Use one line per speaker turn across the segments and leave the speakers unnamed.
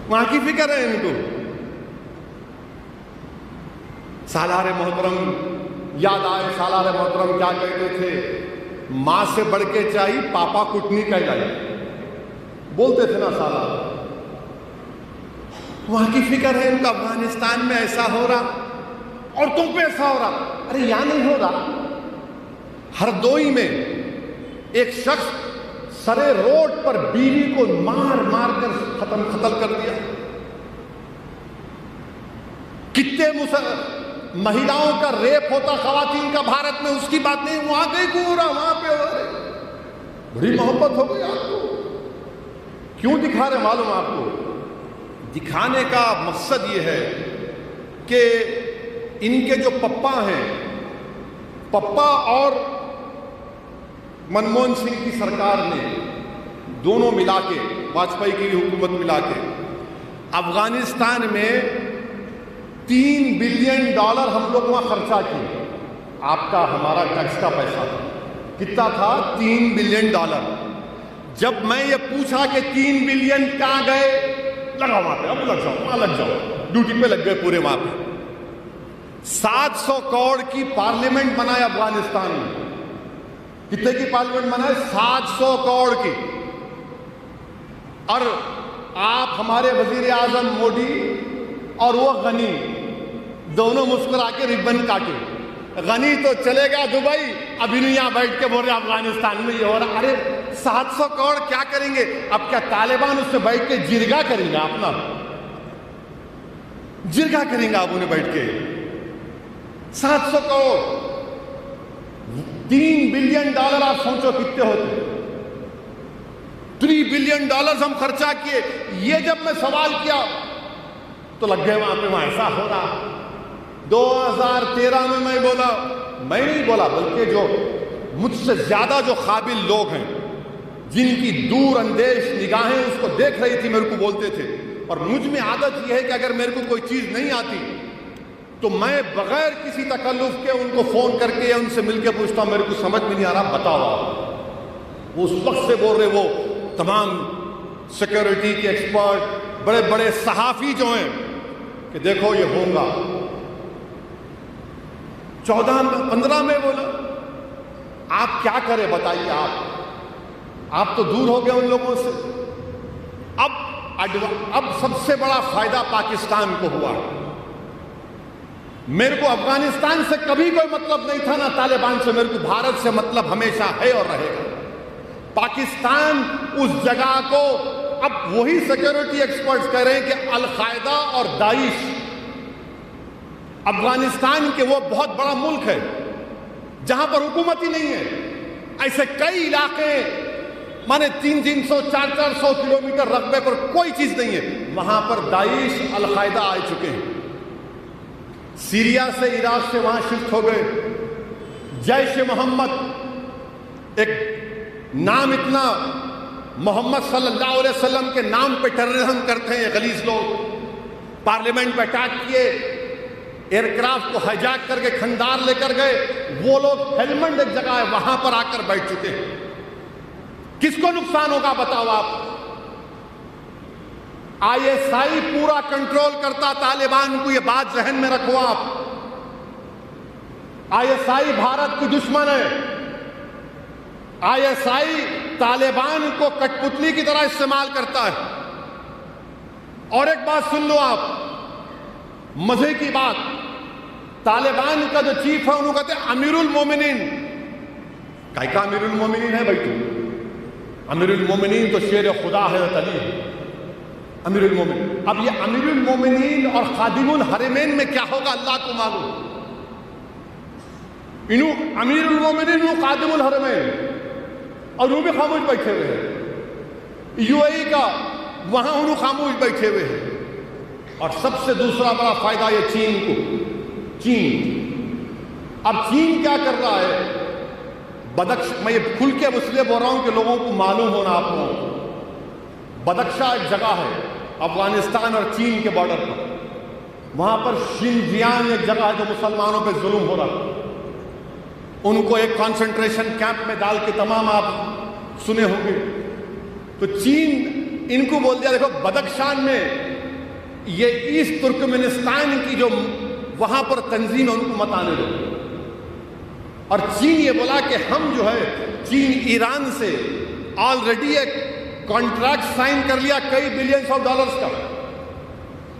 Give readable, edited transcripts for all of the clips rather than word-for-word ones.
وہاں کی فکر ہے ان کو. سالار محترم یاد آئے, سالار محترم کیا کہتے تھے, ماں سے بڑھ کے چاہیے پاپا کٹنی کا جائے, بولتے تھے نا سالار. وہاں کی فکر ہے ان کا, افغانستان میں ایسا ہو رہا اور تم پہ ایسا ہو رہا. ارے یہاں نہیں ہو رہا, ہردوئی میں ایک شخص سرے روڈ پر بیوی کو مار مار کر قتل کر دیا. کتنے مہیلاؤں کا ریپ ہوتا خواتین کا بھارت میں, اس کی بات نہیں. وہاں کہیں کو ہو رہا, وہاں پہ ہو رہا. بڑی محبت ہو گئی آپ کو. کیوں دکھا رہے معلوم آپ کو؟ دکھانے کا مقصد یہ ہے کہ ان کے جو پپا ہیں, پپا اور منموہن سنگھ کی سرکار نے دونوں ملا کے, واجپئی کی حکومت ملا کے افغانستان میں $3 بلین ہم لوگ وہاں خرچہ کیے. آپ کا ہمارا ٹیکس کا پیسہ تھا. کتنا تھا؟ $3 بلین. جب میں یہ پوچھا کہ 3 بلین کہاں گئے, لگا وہاں پہ, اب لگ جاؤ, وہاں لگ جاؤ, ڈیوٹی پہ لگ گئے پورے وہاں پہ. 700 کروڑ کی پارلیمنٹ بنائے افغانستان میں. کتنے کی پارلیمنٹ بنائے؟ 700 کروڑ کی. اور آپ ہمارے وزیر اعظم مودی اور وہ غنی دونوں مسکرا کے ربن کاٹے. غنی تو چلے گا دبئی, ابھی نہیں یہاں بیٹھ کے بول رہے افغانستان میں یہ ہو رہا. ارے 700 کروڑ کیا کریں گے؟ اب کیا طالبان اس سے بیٹھ کے جرگا کریں گا؟ اپنا جرگا کریں گا آپ انہیں بیٹھ کے. 700 کروڑ, $3 بلین آپ سوچو کتنے ہوتے. $3 بلین ہم خرچہ کیے. یہ جب میں سوال کیا تو لگ گئے وہاں پہ, وہاں ایسا ہو رہا. 2013 میں میں بولا, میں نہیں بولا بلکہ جو مجھ سے زیادہ جو قابل لوگ ہیں, جن کی دور اندیش نگاہیں اس کو دیکھ رہی تھی, میرے کو بولتے تھے. اور مجھ میں عادت یہ ہے کہ اگر میرے کو کوئی چیز نہیں آتی تو میں بغیر کسی تکلف کے ان کو فون کر کے یا ان سے مل کے پوچھتا ہوں, میرے کو سمجھ میں نہیں آ رہا, بتاؤ. وہ اس وقت سے بول رہے, وہ تمام سیکورٹی کے ایکسپرٹ, بڑے بڑے صحافی جو ہیں, کہ دیکھو یہ ہوگا. 14-15 میں بولا, آپ کیا کریں بتائیے. آپ تو دور ہو گئے ان لوگوں سے. اب سب سے بڑا فائدہ پاکستان کو ہوا. میرے کو افغانستان سے کبھی کوئی مطلب نہیں تھا, نہ طالبان سے. میرے کو بھارت سے مطلب ہمیشہ ہے اور رہے گا. پاکستان اس جگہ کو, اب وہی سیکورٹی ایکسپرٹس کہہ رہے ہیں کہ القاعدہ اور داعش افغانستان کے وہ بہت بڑا ملک ہے جہاں پر حکومت ہی نہیں ہے. ایسے کئی علاقے مانے 300-400 کلومیٹر رقبے پر کوئی چیز نہیں ہے, وہاں پر داعش القاعدہ آ چکے ہیں. سیریا سے, عراق سے وہاں شفٹ ہو گئے. جیش محمد, ایک نام اتنا, محمد صلی اللہ علیہ وسلم کے نام پہ ٹیررزم کرتے ہیں یہ غلیظ لوگ. پارلیمنٹ پہ اٹیک کیے, ایئر کرافٹ کو ہائیجیک کر کے کھندار لے کر گئے. وہ لوگ ہیلمنڈ ایک جگہ ہے وہاں پر آ کر بیٹھ چکے ہیں. کس کو نقصان ہوگا بتاؤ آپ؟ ISI پورا کنٹرول کرتا طالبان کو, یہ بات ذہن میں رکھو آپ. ISI بھارت کی دشمن ہے. ISI طالبان کو کٹ پتلی کی طرح استعمال کرتا ہے. اور ایک بات سن لو آپ, مزے کی بات, طالبان کا جو چیف ہے انہوں کہتے ہیں امیر المومنین. کائی کا امیر المومنین ہے بھائی تو؟ امیر المومنین تو شیر خدا ہے, علی امیر المومنین. اب یہ امیر المومنین اور خادم الحرمین میں کیا ہوگا اللہ کو معلوم. انہوں امیر المومنین, انہوں خادم الحرمین, اور وہ بھی خاموش بیٹھے ہوئے ہیں. UAE کا وہاں انہوں خاموش بیٹھے ہوئے ہیں. اور سب سے دوسرا بڑا فائدہ یہ چین کو. اب چین کیا کر رہا ہے؟ میں یہ کھل کے اس لیے بول رہا ہوں کہ لوگوں کو معلوم ہونا. آپ کو بدخشاں ایک جگہ ہے افغانستان اور چین کے بارڈر پر, وہاں پر شنجیانگ ایک جگہ ہے جو مسلمانوں پہ ظلم ہو رہا. ان کو ایک کانسنٹریشن کیمپ میں ڈال کے, تمام آپ سنے ہوں گے. تو چین ان کو بول دیا دیکھو بدخشان میں یہ ایسٹ ترکمانستان کی جو وہاں پر تنظیم ہے ان کو مت آنے دو. اور چین یہ بولا کہ ہم جو ہے چین ایران سے آلریڈی ایک کانٹریکٹ سائن کر لیا کئی بلینز آف ڈالرز کا.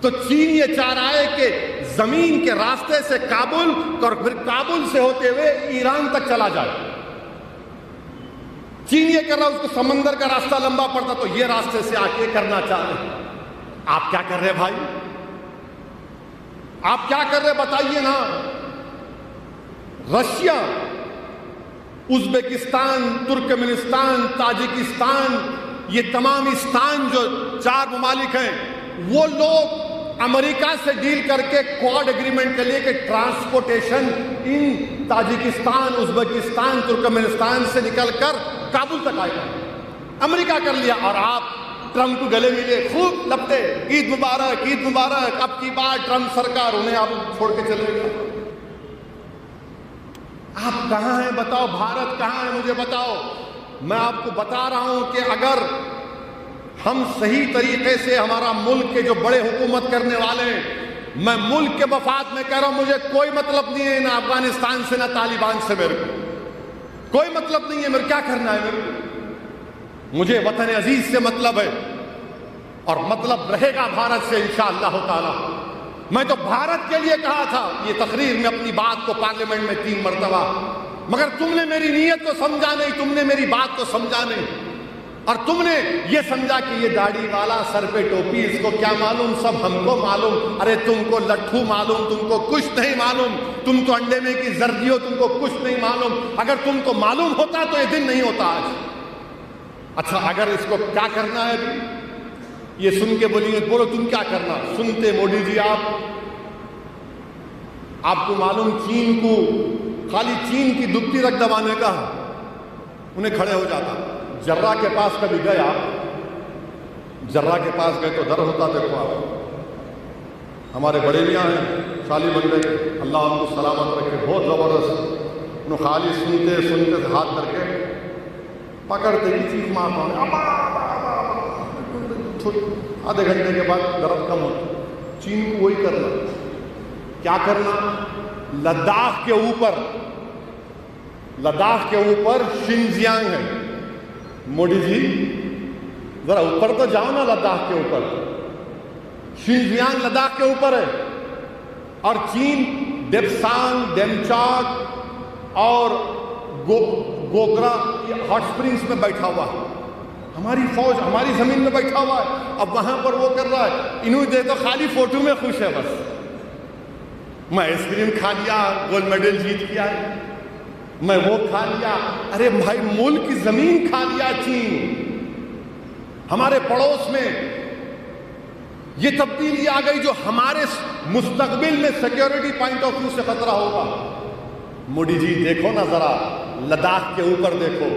تو چین یہ چاہ رہا ہے کہ زمین کے راستے سے کابل اور پھر کابل سے ہوتے ہوئے ایران تک چلا جائے. چین یہ کر رہا ہے، اس کو سمندر کا راستہ لمبا پڑتا تو یہ راستے سے آ کے کرنا چاہ رہے ہیں. آپ کیا کر رہے بھائی؟ آپ کیا کر رہے بتائیے نا. رشیا، ازبکستان، ترکمانستان، تاجکستان، یہ تمام استان جو 4 ممالک ہیں، وہ لوگ امریکہ سے ڈیل کر کے کوڈ ایگریمنٹ کے لیے کہ transportation in Tajikistan, Uzbekistan, Turkmenistan سے نکل کر کابل تک آئے گا. امریکہ کر لیا اور آپ ٹرمپ کو گلے ملے، خوب لپٹے، عید مبارک، عید مبارک. اب کی بات ٹرمپ سرکار انہیں آپ چھوڑ کے چلے گا. آپ کہاں ہیں بتاؤ؟ بھارت کہاں ہے مجھے بتاؤ. میں آپ کو بتا رہا ہوں کہ اگر ہم صحیح طریقے سے ہمارا ملک کے جو بڑے حکومت کرنے والے ہیں، میں ملک کے مفاد میں کہہ رہا ہوں، مجھے کوئی مطلب نہیں ہے نہ افغانستان سے نہ طالبان سے، میرے کو کوئی مطلب نہیں ہے. میرے کیا کرنا ہے؟ میرے کو مجھے وطن عزیز سے مطلب ہے اور مطلب رہے گا بھارت سے انشاءاللہ تعالی. میں تو بھارت کے لیے کہا تھا یہ تقریر میں اپنی بات کو پارلیمنٹ میں 3 مرتبہ، مگر تم نے میری نیت کو سمجھا نہیں، تم نے میری بات کو سمجھا نہیں، اور تم نے یہ سمجھا کہ یہ داڑھی والا سر پہ ٹوپی، اس کو کیا معلوم، سب ہم کو معلوم. ارے تم کو لٹھو معلوم، تم کو کچھ نہیں معلوم. تم تو انڈے میں کی زردی ہو، تم کو کچھ نہیں معلوم. اگر تم کو معلوم ہوتا تو یہ دن نہیں ہوتا آج. اچھا اگر اس کو کیا کرنا ہے یہ سن کے بولیے، بولو تم کیا کرنا. سنتے موڈی جی آپ کو معلوم چین کو خالی چین کی دبتی رکھ دبانے کا انہیں کھڑے ہو جاتا. جرہ کے پاس کبھی گئے آپ؟ جرہ کے پاس گئے تو در ہوتا. دیکھو آپ ہمارے بڑے میاں ہیں شالی بندے، اللہ ان کو سلامت رکھے، بہت زبردست. انہوں خالی سنتے سنتے ہاتھ کر کے پکڑتے ہی چیخ مارتا، آدھے گھنٹے کے بعد درد کم ہوتا. چین کو وہی کرنا. کیا کرنا؟ لداخ کے اوپر شنجیانگ ہے. موڈی جی ذرا اوپر تو جاؤ نا، لداخ کے اوپر. شنجیانگ لداخ کے اوپر ہے اور چین ڈیپسانگ، ڈیمچاک اور گوگرا ہاٹ اسپرنگس میں بیٹھا ہوا ہے. ہماری فوج ہماری زمین میں بیٹھا ہوا ہے. اب وہاں پر وہ کر رہا ہے، انہوں دے تو خالی فوٹو میں خوش ہے بس. میں آئس کریم کھا لیا، گولڈ میڈل جیت کیا، میں وہ کھا لیا. ارے بھائی ملک کی زمین کھا لیا چین. ہمارے پڑوس میں یہ تبدیلی آ گئی جو ہمارے مستقبل میں سیکیورٹی پوائنٹ آف ویو سے خطرہ ہوگا. موڈی جی دیکھو نا ذرا لداخ کے اوپر دیکھو،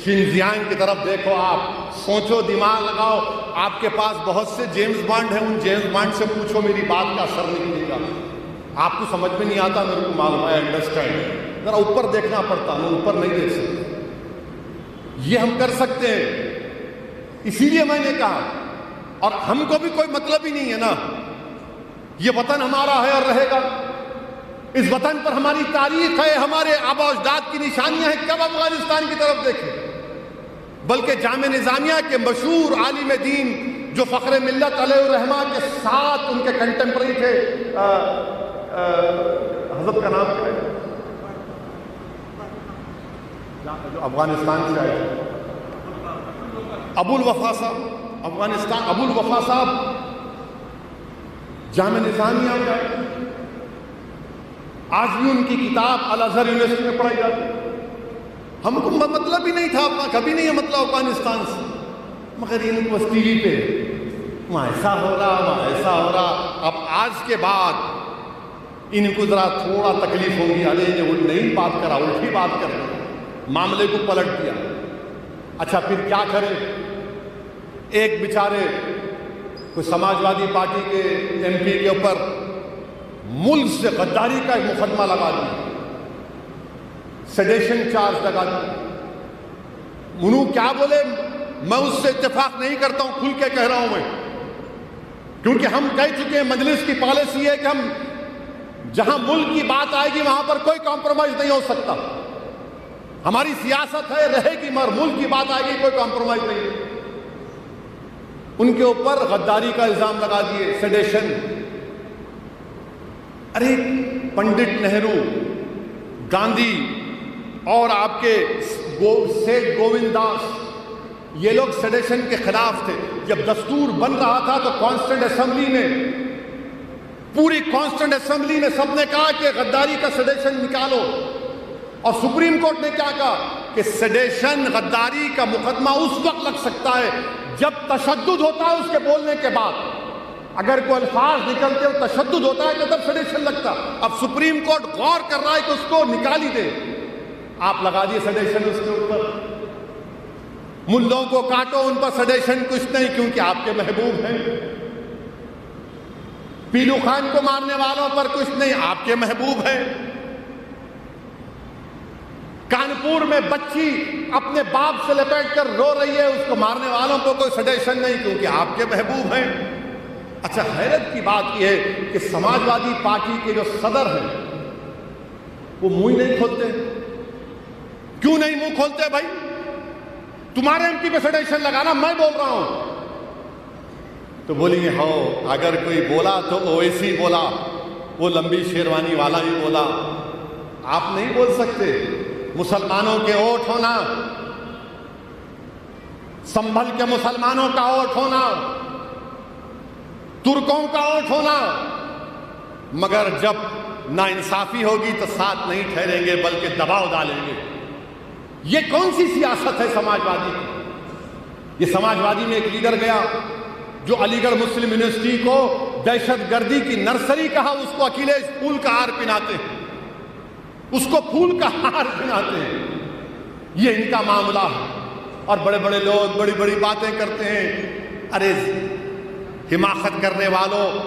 شنجیانگ کی طرف دیکھو. آپ سوچو، دماغ لگاؤ. آپ کے پاس بہت سے جیمز بانڈ ہیں، ان جیمز بانڈ سے پوچھو، میری بات کا اثر نہیں ملے گا. آپ کو سمجھ میں نہیں آتا، میرے کو معلوم ہے، انڈرسٹینڈ. ذرا اوپر دیکھنا پڑتا، ہم اوپر نہیں دیکھ سکتے. یہ ہم کر سکتے ہیں. اسی لیے میں نے کہا، اور ہم کو بھی کوئی مطلب ہی نہیں ہے نا. یہ وطن ہمارا ہے اور رہے گا. اس وطن پر ہماری تاریخ ہے، ہمارے آباء و اجداد کی نشانیاں ہیں. کب افغانستان کی طرف دیکھیں؟ بلکہ جامعہ نظامیہ کے مشہور عالم دین جو فخر ملت علیہ الرحمہ کے ساتھ ان کے کنٹمپرری تھے، حضرت کا نام کیا ہے جو افغانستان سے آئے، ابو الوفا صاحب، افغانستان ابو الوفا صاحب جامعہ نظامیہ میں آئے. آج بھی ان کی کتاب الازہر یونیورسٹی میں پڑھائی جاتی ہے. ہم کو مطلب ہی نہیں تھا اپنا، کبھی نہیں ہے مطلب افغانستان سے، مگر ان کو ٹی وی پہ وہاں ایسا ہو رہا، وہاں ایسا ہو رہا. اب آج کے بعد ان کو ذرا تھوڑا تکلیف ہوگی، ارے یہ نہیں بات کرا، الٹی بات کر رہا، معاملے کو پلٹ دیا. اچھا پھر کیا کرے؟ ایک بیچارے کوئی سماجوادی پارٹی کے ایم پی کے اوپر ملک سے غداری کا ایک مقدمہ لگا دیا، سیڈیشن چارج لگا دیا. انہوں کیا بولے؟ میں اس سے اتفاق نہیں کرتا ہوں، کھل کے کہہ رہا ہوں. میں کیونکہ ہم کہہ چکے ہیں مجلس کی پالیسی ہے کہ ہم جہاں ملک کی بات آئے گی وہاں پر کوئی کمپرومائز نہیں ہو سکتا. ہماری سیاست ہے رہے گی مگر ملک کی بات آئے گی کوئی کمپرومائز نہیں. ان کے اوپر غداری کا الزام لگا دیے, سیڈیشن. ارے پنڈت نہرو, گاندھی اور آپ کے سیٹھ گووند داس, یہ لوگ سیڈیشن کے خلاف تھے. جب دستور بن رہا تھا تو کانسٹنٹ اسمبلی میں, پوری کانسٹنٹ اسمبلی میں سب نے کہا کہ غداری کا سیڈیشن نکالو. اور سپریم کورٹ نے کیا کہا کہ سیڈیشن, غداری کا مقدمہ اس وقت لگ سکتا ہے جب تشدد ہوتا ہے اس کے بولنے کے بعد. اگر کوئی الفاظ نکلتے ہو تشدد ہوتا ہے تو تب سیڈیشن لگتا. اب سپریم کورٹ غور کر رہا ہے کہ اس کو نکال ہی دے. آپ لگا دیے سیڈیشن اس کے اوپر. ملوں کو کاٹو, ان پر سیڈیشن کچھ نہیں کیونکہ آپ کے محبوب ہیں. پیلو خان کو مارنے والوں پر کچھ نہیں, آپ کے محبوب ہیں. کانپور میں بچی اپنے باپ سے لپیٹ کر رو رہی ہے, اس کو مارنے والوں کو کوئی سیڈیشن نہیں کیونکہ آپ کے محبوب ہیں. اچھا حیرت کی بات یہ ہے کہ سماج وادی پارٹی کے جو صدر ہیں وہ منہ ہی نہیں کھولتے. کیوں نہیں منہ کھولتے بھائی؟ تمہارے ایم پی پہ سیڈیشن لگانا, میں بول رہا ہوں. تو بولیں گے ہو اگر کوئی بولا تو اویسی بولا, وہ لمبی شیروانی والا ہی بولا. آپ نہیں بول سکتے. مسلمانوں کے ووٹ ہونا, سنبھل کے مسلمانوں کا ووٹ ہونا, ترکوں کا ووٹ ہونا, مگر جب ناانصافی ہوگی تو ساتھ نہیں ٹھہریں گے بلکہ دباؤ ڈالیں گے. یہ کون سی سیاست ہے سماجوادی کی؟ یہ سماجوادی میں ایک لیڈر گیا جو علی گڑھ مسلم یونیورسٹی کو دہشت گردی کی نرسری کہا, اس کو اکھلیش پھول کا ہار پہناتے ہیں, اس کو پھول کا ہار پہناتے ہیں. یہ ان کا معاملہ ہے. اور بڑے بڑے لوگ بڑی بڑی باتیں کرتے ہیں. ارے حماقت کرنے والوں,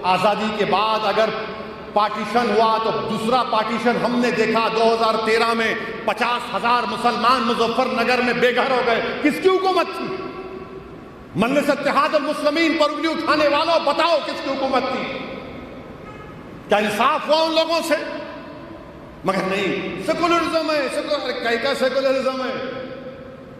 آزادی کے بعد اگر پارٹیشن ہوا تو دوسرا پارٹیشن ہم نے دیکھا 2013 میں 50,000 مسلمان مظفر نگر میں بے گھر ہو گئے. کس کی حکومت تھی؟ مجلس اتحاد المسلمین پر انگلی اٹھانے والوں بتاؤ کس کی حکومت تھی؟ کیا انصاف ہوا ان لوگوں سے؟ مگر نہیں, سیکولرزم ہے. کیا سیکولرزم ہے؟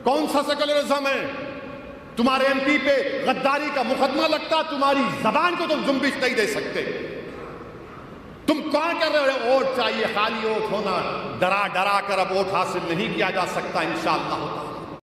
کون سا سیکولرزم ہے؟ تمہارے ایم پی پہ غداری کا مقدمہ لگتا, تمہاری زبان کو تم جنبش نہیں دے سکتے. تم کون کر رہے ہو؟ ووٹ چاہیے, خالی ووٹ ہونا. ڈرا ڈرا کر اب ووٹ حاصل نہیں کیا جا سکتا انشاءاللہ.